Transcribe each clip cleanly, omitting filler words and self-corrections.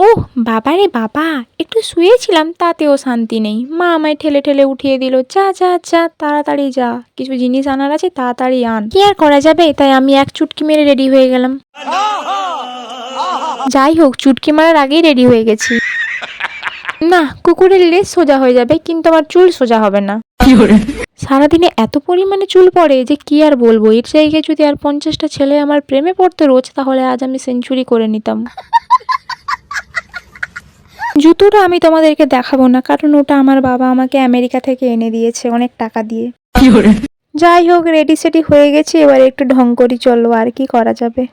ওহ বাবা রে বাবা, একটু শুয়েছিলাম তাতেও শান্তি নেই। মা আমায় ঠেলে ঠেলে উঠিয়ে দিল, যা যা যা তাড়াতাড়ি যা, কিছু জিনিস আনার আছে তাড়াতাড়ি আন। কি আর করা যাবে, তাই আমি এক চুটকি মেরে রেডি হয়ে গেলাম। যাই হোক, চুটকি মারার আগেই রেডি হয়ে গেছি। না, কুকুরের লেজ সোজা হয়ে যাবে কিন্তু আমার চুল সোজা হবে না। সারাদিনে এত পরিমাণে চুল পড়ে যে কি আর বলবো। এর জায়গায় যদি আর 50টা ছেলে আমার প্রেমে পড়তো রোজ, তাহলে আজ আমি সেঞ্চুরি করে নিতাম। জুতোটা আমি তোমাদেরকে দেখাবো না, কারণ ওটা আমার বাবা আমাকে আমেরিকা থেকে এনে দিয়েছে অনেক টাকা দিয়ে। যাই হোক, রেডি সেডি হয়ে গেছে, এবার একটু ঢং করি চলো, আর কি করা যাবে।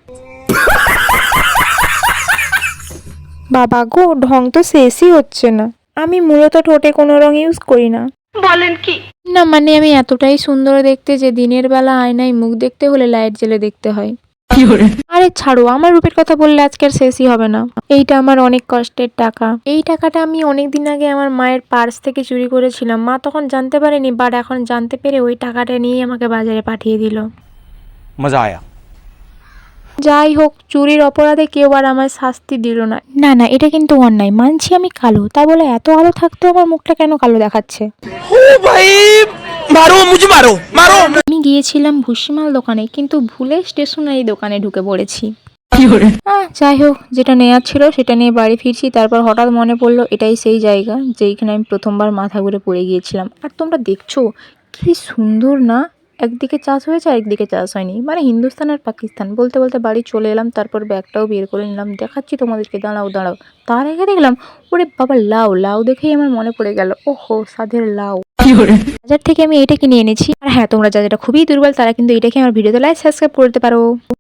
বাবা গো, ঢং তো শেষই হচ্ছে না। আমি মূলত ঠোঁটে কোনো রং ইউজ করি না। বলেন কি? না মানে আমি এতটাই সুন্দর দেখতে যে দিনের বেলা আয়নায় মুখ দেখতে হলে লাইট জ্বেলে দেখতে হয়। আরে ছাড়ো, আমার রূপের কথা বললে আজকে আর শেষই হবে না। এইটা আমার অনেক কষ্টের টাকা। এই টাকাটা আমি অনেকদিন আগে আমার মায়ের পার্স থেকে চুরি করেছিলাম। মা তখন জানতে পারেনি, বাট এখন জানতে পেরে ওই টাকাটা নিয়ে আমাকে বাজারে পাঠিয়ে দিল। মজা আয়া। যাই হোক, চুরির অপরাধে কেউ আর আমার শাস্তি দিল না। না না, এটা কিন্তু অন্যায়। মানছি আমি কালো, তা বলে এত আলো থাকতেও আমার মুখটা কেন কালো দেখাচ্ছে? আমি গিয়েছিলাম ভুসিমাল দোকানে, কিন্তু ভুলে স্টেশনারি দোকানে ঢুকে পড়েছি। যাই হোক, যেটা নেওয়ার ছিল সেটা নিয়ে বাড়ি ফিরছি। তারপর হঠাৎ মনে পড়লো এটাই সেই জায়গা যেইখানে আমি প্রথমবার মাথা ঘুরে পড়ে গিয়েছিলাম। আর তোমরা দেখছো কি সুন্দর না, একদিকে চাষ হয়েছে আর একদিকে চাষ হয়নি, মানে হিন্দুস্তান আর পাকিস্তান। বলতে বলতে বাড়ি চলে এলাম, তারপর ব্যাগটাও বের করে নিলাম, দেখাচ্ছি তোমাদেরকে, দাঁড়াও দাঁড়াও। তার আগে দেখলাম ওরে বাবা, লাউ। লাউ দেখেই আমার মনে পড়ে গেল, ওহো স্বাদের লাউ। বাজার থেকে আমি এটা কিনে এনেছি। আর হ্যাঁ, তোমরা যারা খুবই দুর্বল তারা কিন্তু এটাকে আমার ভিডিওতে লাইক সাবস্ক্রাইব করতে পারো।